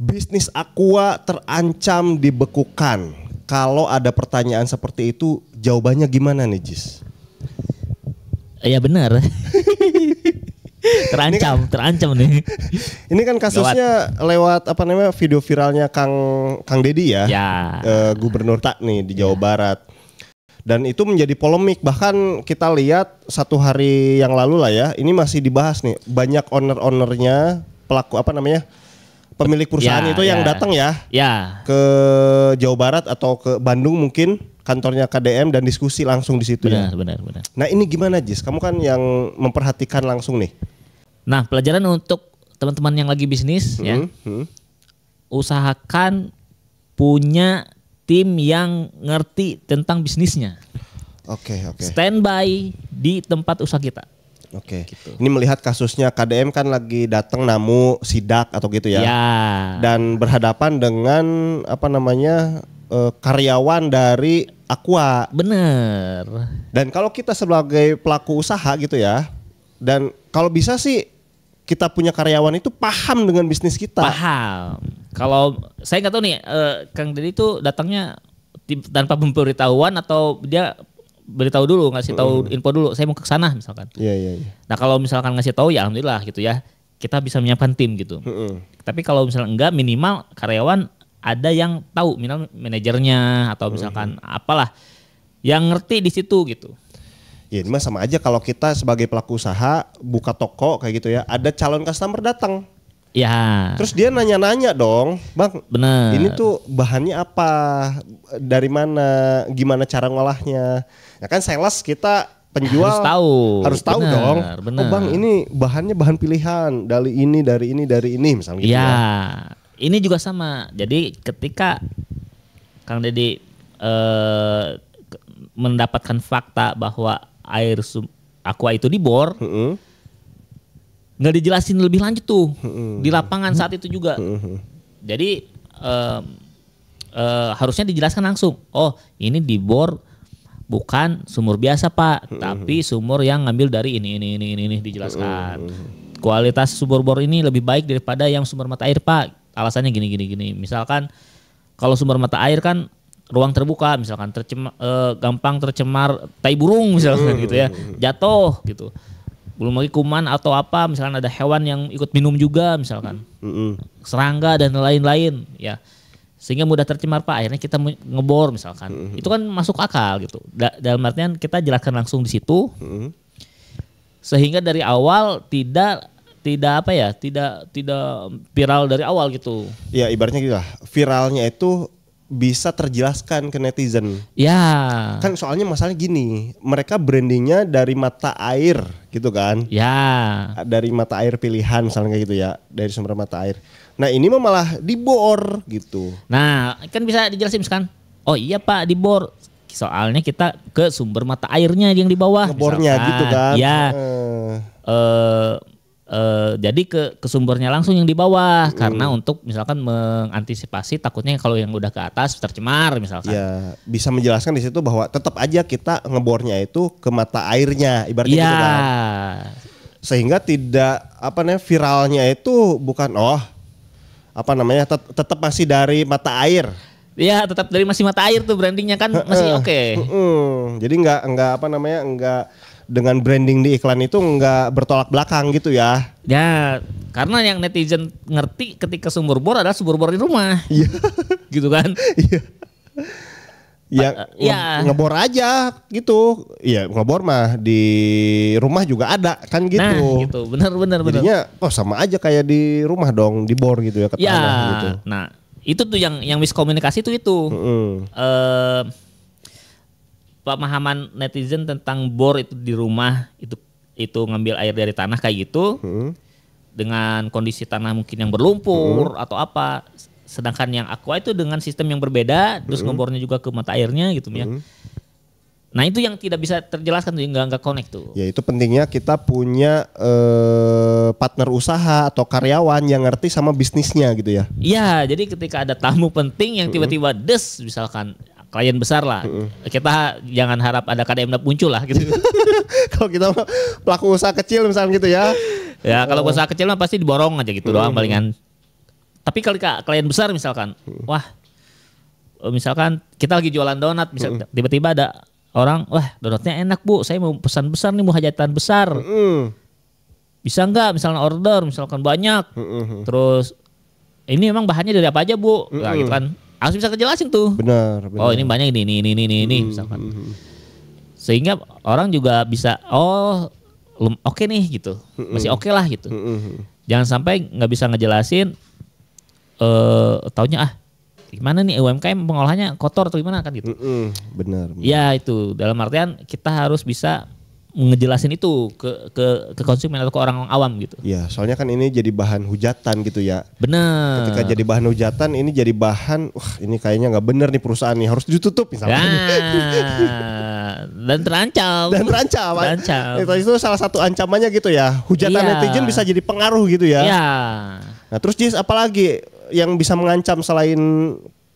Bisnis Aqua terancam dibekukan. Kalau ada pertanyaan seperti itu, jawabannya gimana nih, Jis? Ya benar. terancam nih. Ini kan kasusnya lewat video viralnya Kang Deddy ya, Gubernur nih di Jawa Barat. Dan itu menjadi polemik, bahkan kita lihat 1 hari yang lalu lah ya, ini masih dibahas nih, banyak owner-ownernya, pelaku pemilik perusahaan itu yang datang ya ke Jawa Barat atau ke Bandung mungkin kantornya KDM dan diskusi langsung di situ. Benar. Nah ini gimana Jis? Kamu kan yang memperhatikan langsung nih. Nah pelajaran untuk teman-teman yang lagi bisnis usahakan punya tim yang ngerti tentang bisnisnya. Oke. Standby di tempat usaha kita. Oke. Gitu. Ini melihat kasusnya KDM kan lagi datang namu sidak atau gitu ya. Dan berhadapan dengan karyawan dari Aqua. Bener. Dan kalau kita sebagai pelaku usaha gitu ya, dan kalau bisa sih kita punya karyawan itu paham dengan bisnis kita. Paham. Kalau saya nggak tahu nih, Kang Deddy itu datangnya tanpa pemberitahuan atau dia beritahu dulu, ngasih tahu info dulu. Saya mau ke sana misalkan. Iya. Nah kalau misalkan ngasih tahu ya alhamdulillah gitu ya, kita bisa menyiapkan tim gitu. Tapi kalau misalnya enggak, minimal karyawan ada yang tahu, minimal manajernya atau misalkan apalah yang ngerti di situ gitu. Ya ini mah sama aja kalau kita sebagai pelaku usaha buka toko kayak gitu ya, ada calon customer datang. Ya. Terus dia nanya-nanya dong, Bang. Bener. Ini tuh bahannya apa? Dari mana? Gimana cara ngolahnya? Ya kan sales kita penjual harus tahu bener, dong. Bener. Oh Bang, ini bahannya bahan pilihan dari ini misalnya gitu ya. Ini juga sama. Jadi ketika Kang Deddy mendapatkan fakta bahwa air Aqua itu dibor, nggak dijelasin lebih lanjut tuh di lapangan saat itu juga. Jadi harusnya dijelaskan langsung. Oh ini dibor bukan sumur biasa Pak, tapi sumur yang ngambil dari ini dijelaskan. Kualitas sumur bor ini lebih baik daripada yang sumber mata air Pak. Alasannya gini. Misalkan kalau sumber mata air kan ruang terbuka, misalkan gampang tercemar tai burung misalkan gitu ya, jatuh gitu. Belum lagi kuman atau apa, misalkan ada hewan yang ikut minum juga misalkan, serangga dan lain-lain ya, sehingga mudah tercemar Pak. Akhirnya kita ngebor misalkan, itu kan masuk akal gitu. Dalam artian kita jelaskan langsung di situ, sehingga dari awal tidak viral dari awal gitu. Ya ibaratnya gitu lah, viralnya itu bisa terjelaskan ke netizen. Ya. Kan soalnya masalahnya gini, mereka brandingnya dari mata air gitu kan. Ya. Dari mata air pilihan misalnya kayak gitu ya, dari sumber mata air. Nah ini mah malah dibor gitu. Nah kan bisa dijelasin misalkan, oh iya Pak dibor, soalnya kita ke sumber mata airnya yang di bawah. Ngebornya misalkan, gitu kan. Ya. Jadi ke sumbernya langsung yang di bawah, karena untuk misalkan mengantisipasi takutnya kalau yang udah ke atas tercemar misalkan. Ya, bisa menjelaskan di situ bahwa tetap aja kita ngebornya itu ke mata airnya ibaratnya gitu kan. Sehingga tidak viralnya itu bukan tetap masih dari mata air. Iya, tetap dari masih mata air tuh brandingnya kan masih oke. Jadi enggak dengan branding di iklan itu enggak bertolak belakang gitu ya. Ya, karena yang netizen ngerti ketika sumur bor adalah sumur bor di rumah. Iya. Gitu kan? Iya. Ngebor aja gitu. Iya, ngebor mah di rumah juga ada kan gitu. Nah, gitu. Benar. Jadinya sama aja kayak di rumah dong, dibor gitu ya ke tanah gitu. Nah, itu tuh yang miskomunikasi itu. Pemahaman netizen tentang bor itu di rumah itu ngambil air dari tanah kayak gitu, dengan kondisi tanah mungkin yang berlumpur atau apa, sedangkan yang Aqua itu dengan sistem yang berbeda, terus ngebornya juga ke mata airnya gitu ya. Nah itu yang tidak bisa terjelaskan tuh, nggak connect tuh. Ya itu pentingnya kita punya partner usaha atau karyawan yang ngerti sama bisnisnya gitu ya. Iya, jadi ketika ada tamu penting yang tiba-tiba misalkan klien besar lah, kita jangan harap ada KDM muncul lah gitu. Kalau kita pelaku usaha kecil misalnya gitu ya. Ya kalau usaha kecil mah pasti diborong aja gitu doang palingan. Tapi kalau klien besar misalkan, wah, misalkan kita lagi jualan donat, tiba-tiba ada orang, wah donatnya enak Bu, saya mau pesan besar nih, mau hajatan besar. Bisa nggak misalnya order, misalkan banyak. Terus ini memang bahannya dari apa aja Bu? Nah gitu kan, harus bisa kejelasin tuh. Benar. Oh ini banyak ini misalkan. Sehingga orang juga bisa, oke nih gitu, masih oke lah gitu. Jangan sampai nggak bisa ngejelasin, taunya gimana nih UMKM pengolahannya kotor atau gimana kan gitu. Benar. Ya itu dalam artian kita harus bisa ngejelasin itu ke konsumen atau ke orang awam gitu. Ya soalnya kan ini jadi bahan hujatan gitu ya. Benar. Ketika jadi bahan hujatan ini jadi bahan, wah ini kayaknya nggak bener nih perusahaan nih, harus ditutup misalnya. Dan terancam. Itu salah satu ancamannya gitu ya. Hujatan netizen bisa jadi pengaruh gitu ya. Iya. Nah terus Jis, apalagi yang bisa mengancam selain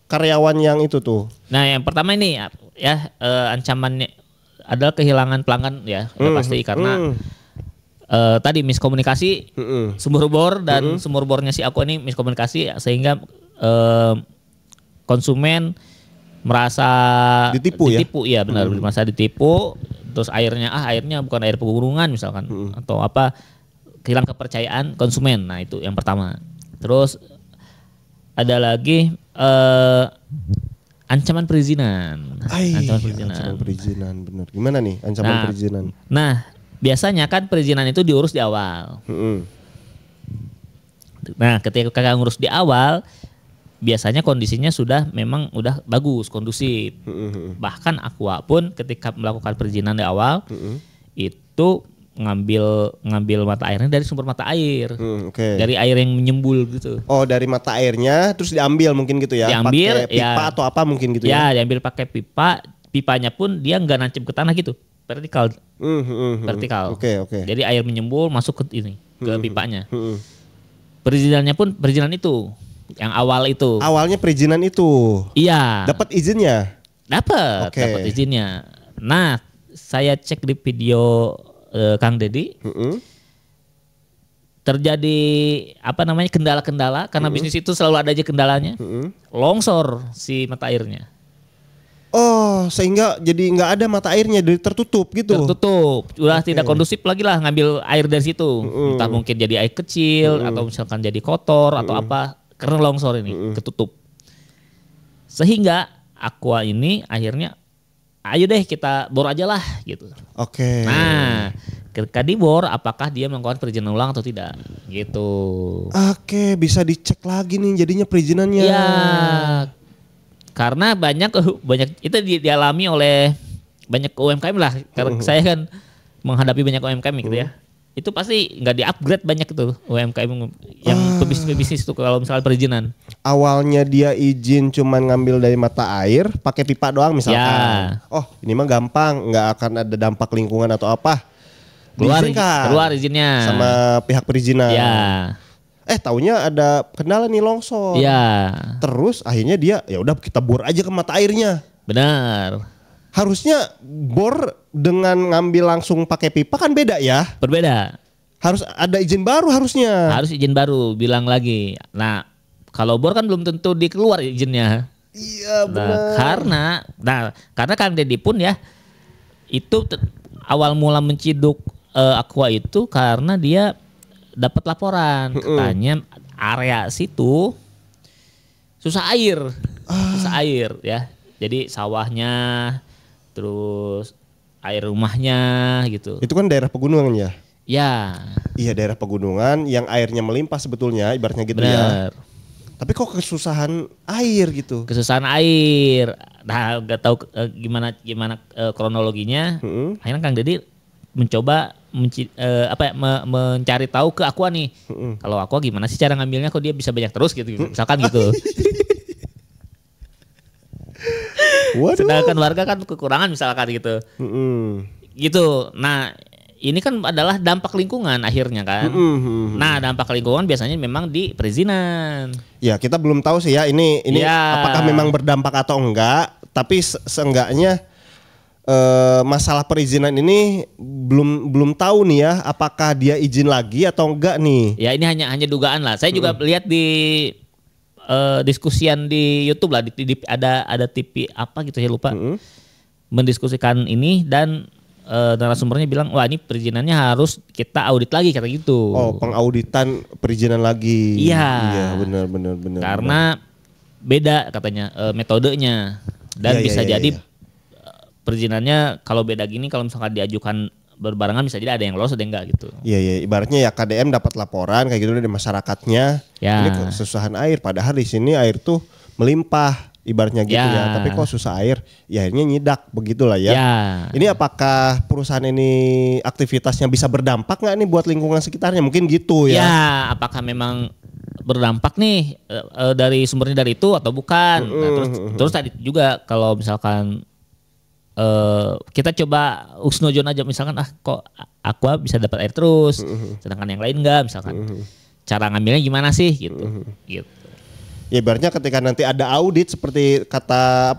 karyawan yang itu tuh? Nah yang pertama ini ya ancamannya adalah kehilangan pelanggan ya, udah pasti karena tadi miskomunikasi sumber bor dan sumber bornya si Aqua ini miskomunikasi sehingga konsumen merasa ditipu ya benar, merasa ditipu, terus airnya bukan air pegunungan misalkan atau apa, hilang kepercayaan konsumen. Nah itu yang pertama. Terus ada lagi ancaman perizinan. Ancaman perizinan, benar. Gimana nih ancaman perizinan? Nah, biasanya kan perizinan itu diurus di awal. Nah, ketika kakak ngurus di awal, biasanya kondisinya memang udah bagus, kondusif. Bahkan Aqua pun ketika melakukan perizinan di awal, itu ngambil mata airnya dari sumber mata air, dari air yang menyembul gitu. Oh dari mata airnya terus diambil mungkin gitu ya? Diambil pakai pipa atau apa mungkin gitu ya? Ya diambil pakai pipa, pipanya pun dia nggak nancep ke tanah gitu, vertikal. Vertikal. Oke. Jadi air menyembul masuk ke pipanya. Perizinannya pun perizinan itu, yang awal itu. Awalnya perizinan itu. Iya. Dapat izinnya? Dapat izinnya. Nah saya cek di video Kang Dedi, terjadi kendala-kendala karena bisnis itu selalu ada aja kendalanya, longsor si mata airnya. Oh sehingga jadi nggak ada mata airnya, jadi tertutup gitu. Udah tidak kondusif lagi lah ngambil air dari situ, entah mungkin jadi air kecil atau misalkan jadi kotor atau apa karena longsor ini ketutup. Sehingga Aqua ini akhirnya ayo deh kita bor aja lah gitu. Nah ketika dibor apakah dia melakukan perizinan ulang atau tidak gitu. Bisa dicek lagi nih jadinya perizinannya. Ya karena banyak itu dialami oleh banyak UMKM lah. Karena saya kan menghadapi banyak UMKM gitu ya. Itu pasti nggak di-upgrade banyak itu UMKM yang pebisnis itu kalau misalnya perizinan. Awalnya dia izin cuman ngambil dari mata air, pakai pipa doang misalkan. Ya. Oh ini mah gampang, nggak akan ada dampak lingkungan atau apa. Keluar izinnya. Sama pihak perizinan. Ya. Taunya ada kendala nih longsor. Ya. Terus akhirnya dia ya udah kita bor aja ke mata airnya. Benar. Harusnya bor dengan ngambil langsung pakai pipa kan beda ya? Berbeda. Harus ada izin baru harusnya. Harus izin baru, bilang lagi. Nah, kalau bor kan belum tentu dikeluar izinnya. Iya benar. Karena Kang Dedi pun ya itu awal mula menciduk Aqua itu karena dia dapat laporan katanya area situ susah air ya. Jadi sawahnya terus air rumahnya gitu. Itu kan daerah pegunungan ya? Ya. Iya daerah pegunungan yang airnya melimpah sebetulnya ibaratnya gitu. Bener. Ya. Tapi kok kesusahan air gitu? Kesusahan air. Nah gak tahu gimana kronologinya. Akhirnya Kang Dedi mencoba mencari tahu ke Aqua nih. Kalau Aqua gimana sih cara ngambilnya kok dia bisa banyak terus gitu. Misalkan gitu. Waduh. Sedangkan warga kan kekurangan misalkan gitu. Gitu. Nah, ini kan adalah dampak lingkungan akhirnya kan. Nah, dampak lingkungan biasanya memang di perizinan. Ya, kita belum tahu sih ya ini ya. Apakah memang berdampak atau enggak, tapi seenggaknya masalah perizinan ini belum tahu nih ya apakah dia izin lagi atau enggak nih. Ya, ini hanya dugaan lah. Saya juga lihat di diskusian di YouTube lah, ada TV apa gitu saya lupa, mendiskusikan ini dan narasumbernya bilang wah ini perizinannya harus kita audit lagi kata gitu. Oh, pengauditan perizinan lagi. Iya. Iya, benar. Karena beda katanya metodenya dan bisa jadi perizinannya kalau beda gini, kalau misalkan diajukan berbarengan bisa jadi ada yang lolos ada yang enggak gitu. Iya, ibaratnya ya KDM dapat laporan kayak gitu dari masyarakatnya. Ya. Ini kesusahan air, padahal di sini air tuh melimpah. Ibaratnya gitu ya, tapi kok susah air, ya akhirnya nyidak begitulah ya. Ini apakah perusahaan ini aktivitasnya bisa berdampak nggak nih buat lingkungan sekitarnya? Mungkin gitu ya. Ya, apakah memang berdampak nih dari sumbernya dari itu atau bukan? Nah, terus tadi juga kalau misalkan kita coba usnojon aja misalkan kok Aqua bisa dapat air terus, sedangkan yang lain enggak misalkan. Cara ngambilnya gimana sih gitu. Gitu. Ya ibaratnya ketika nanti ada audit seperti kata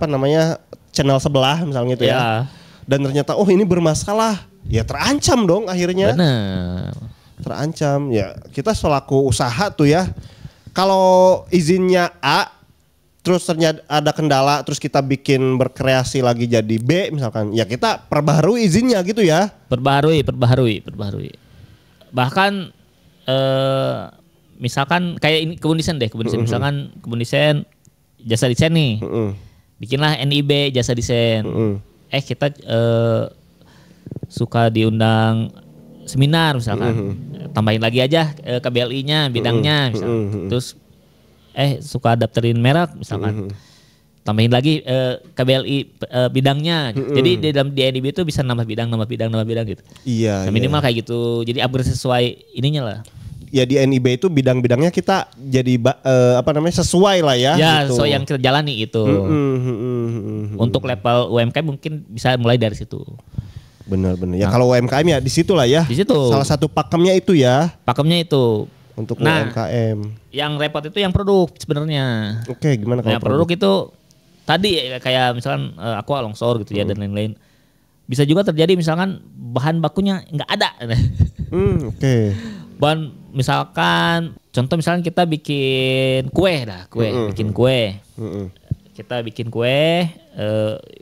channel sebelah misalnya gitu ya. Dan ternyata ini bermasalah, ya terancam dong akhirnya. Benar. Terancam. Ya kita selaku usaha tuh ya. Kalau izinnya A terus ternyata ada kendala terus kita bikin berkreasi lagi jadi B misalkan. Ya kita perbaharui izinnya gitu ya. Perbaharui. Bahkan misalkan kayak ini kebun desain misalkan kebun desain jasa desain nih, bikinlah NIB jasa desain, kita suka diundang seminar misalkan, tambahin lagi aja KBLI-nya bidangnya misalkan, terus suka daftarin merek misalkan, tambahin lagi KBLI bidangnya, jadi di dalam NIB itu bisa nambah bidang gitu. Iya. Nah, minimal kayak gitu, jadi upgrade sesuai ininya lah. Ya di NIB itu bidang-bidangnya kita jadi sesuai lah ya. Ya gitu. sesuai yang kita jalani itu. Untuk level UMKM mungkin bisa mulai dari situ. Benar. Ya kalau UMKM ya di situ lah ya. Di situ. Salah satu pakemnya itu ya. Pakemnya itu. Untuk UMKM. Yang repot itu yang produk sebenarnya. Oke, gimana kalau produk itu tadi kayak misalkan Aqua longsor gitu ya dan lain-lain. Bisa juga terjadi misalkan bahan bakunya nggak ada. Oke. Bahan misalkan contoh misalkan kita bikin kue. Kita bikin kue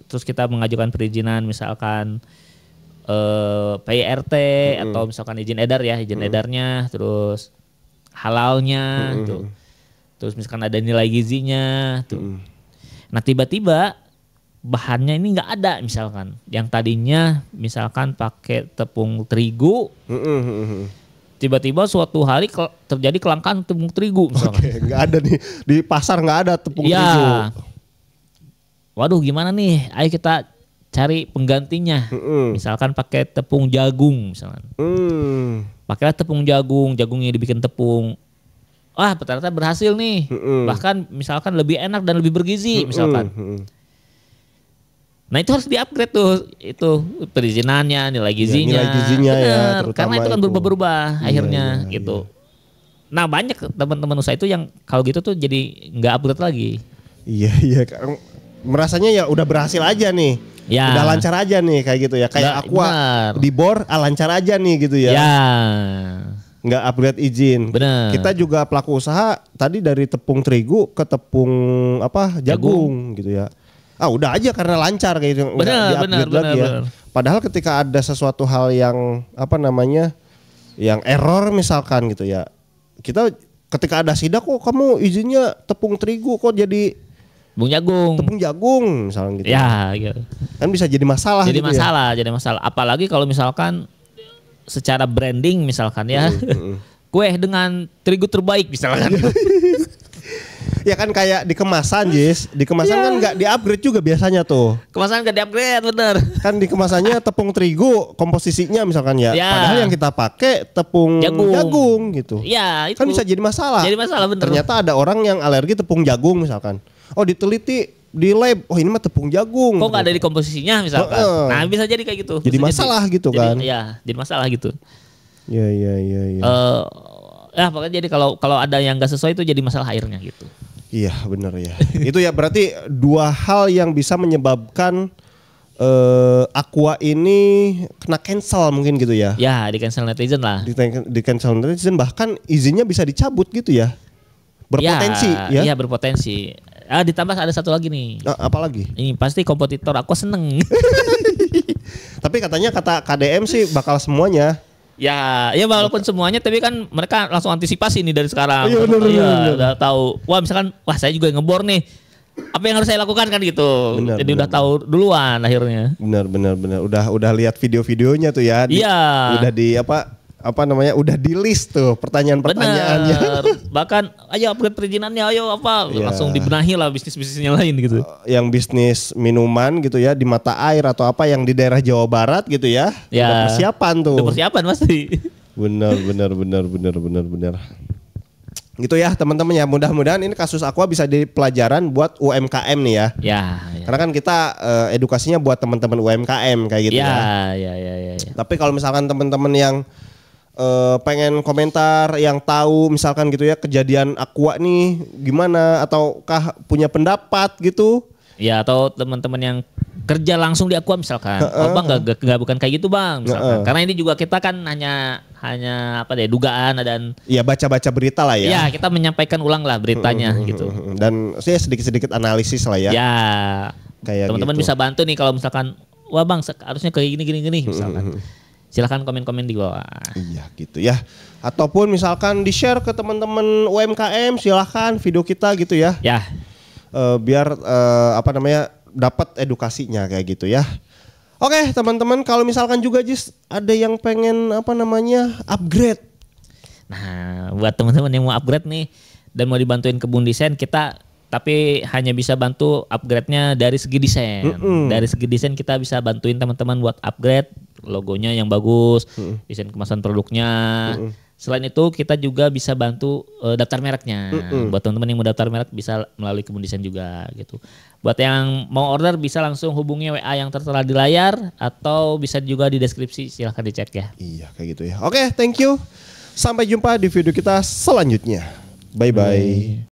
terus kita mengajukan perizinan misalkan PIRT atau misalkan izin edar ya, edarnya, terus halalnya tuh. Terus misalkan ada nilai gizinya tuh. Nah, tiba-tiba bahannya ini nggak ada misalkan. Yang tadinya misalkan pakai tepung terigu. Tiba-tiba suatu hari terjadi kelangkaan tepung terigu misalkan. Oke, nggak ada nih di pasar, nggak ada tepung terigu. Waduh, gimana nih? Ayo kita cari penggantinya. Misalkan pakai tepung jagung misalkan. Pakailah tepung jagung, jagungnya dibikin tepung. Wah, ternyata berhasil nih. Bahkan misalkan lebih enak dan lebih bergizi misalkan. Nah, itu harus di-upgrade tuh, itu perizinannya, nilai gizinya. Nilai gizinya ya, karena itu kan berubah-ubah akhirnya gitu. Nah, banyak teman-teman usaha itu yang kalau gitu tuh jadi nggak upgrade lagi. Iya. Merasanya ya udah berhasil aja nih. Ya. Udah lancar aja nih kayak gitu ya. Kayak Aqua di bor lancar aja nih gitu ya. Ya. Nggak upgrade izin. Bener. Kita juga pelaku usaha tadi dari tepung terigu ke tepung jagung gitu ya. Udah aja karena lancar kayak gitu. Benar. Ya. Padahal ketika ada sesuatu hal yang yang error misalkan gitu ya. Kita ketika ada sidak kok kamu izinnya tepung terigu kok jadi tepung jagung misalnya gitu. Ya, gitu. Kan bisa jadi masalah. Jadi masalah. Apalagi kalau misalkan secara branding misalkan ya. Kue dengan terigu terbaik misalkan. Ya kan kayak di kemasan, Jis. Di kemasan kan nggak di-upgrade juga biasanya tuh. Kemasan nggak di-upgrade, bener. Kan di kemasannya tepung terigu komposisinya misalkan ya. Padahal yang kita pakai tepung jagung gitu. Ya, itu. Kan bisa jadi masalah. Bener. Ternyata ada orang yang alergi tepung jagung misalkan. Diteliti di lab, ini mah tepung jagung. Kok nggak ada di komposisinya misalkan. Nah, bisa jadi kayak gitu. Jadi masalah gitu kan. Iya, jadi masalah gitu. Iya. Ya pokoknya jadi kalau ada yang nggak sesuai itu jadi masalah airnya gitu. Iya benar ya. Itu ya berarti dua hal yang bisa menyebabkan Aqua ini kena cancel mungkin gitu ya. Ya, di cancel netizen lah. Di cancel netizen, bahkan izinnya bisa dicabut gitu ya. berpotensi ya. Iya, berpotensi. Ditambah ada satu lagi nih. Apa lagi? Ini pasti kompetitor aku seneng. Tapi katanya kata KDM sih bakal semuanya. Ya walaupun semuanya, tapi kan mereka langsung antisipasi nih dari sekarang. Iya, udah tahu. Wah, misalkan saya juga ngebor nih. Apa yang harus saya lakukan kan gitu. Jadi udah tahu duluan akhirnya. Benar. Udah lihat video-videonya tuh ya. Udah udah di list tuh pertanyaan-pertanyaannya. Bahkan ayo upgrade perizinannya, ayo langsung dibenahi lah bisnis-bisnisnya lain gitu. Yang bisnis minuman gitu ya di mata air atau apa yang di daerah Jawa Barat gitu ya. Udah persiapan tuh. Udah persiapan pasti. Benar. Gitu ya teman-teman ya, mudah-mudahan ini kasus Aqua bisa jadi pelajaran buat UMKM nih ya. Ya. Karena kan kita edukasinya buat teman-teman UMKM kayak gitu ya. Ya. Tapi kalau misalkan teman-teman yang pengen komentar, yang tahu misalkan gitu ya kejadian Aqua nih gimana, ataukah punya pendapat gitu? Ya, atau teman-teman yang kerja langsung di Aqua misalkan, bang nggak bukan kayak gitu bang, misalkan. Karena ini juga kita kan hanya dugaan dan baca-baca berita lah ya. Ya, kita menyampaikan ulang lah beritanya gitu. Dan saya sedikit-sedikit analisis lah ya. Ya, kayak teman-teman gitu. bisa bantu nih kalau misalkan, wah bang harusnya kayak gini misalkan. Silakan komen-komen di bawah. Iya gitu ya. Ataupun misalkan di-share ke teman-teman UMKM, silakan video kita gitu ya. Ya. Biar dapat edukasinya kayak gitu ya. Oke, teman-teman, kalau misalkan juga Jis ada yang pengen upgrade. Nah, buat teman-teman yang mau upgrade nih dan mau dibantuin kebun desain, kita tapi hanya bisa bantu upgrade-nya dari segi desain. Dari segi desain kita bisa bantuin teman-teman buat upgrade logonya yang bagus, desain kemasan produknya. Selain itu kita juga bisa bantu daftar mereknya. Buat teman-teman yang mau daftar merek bisa melalui kebun desain juga gitu. Buat yang mau order bisa langsung hubungi WA yang tertera di layar atau bisa juga di deskripsi, silahkan dicek ya. Iya kayak gitu ya. Oke, thank you. Sampai jumpa di video kita selanjutnya. Bye-bye.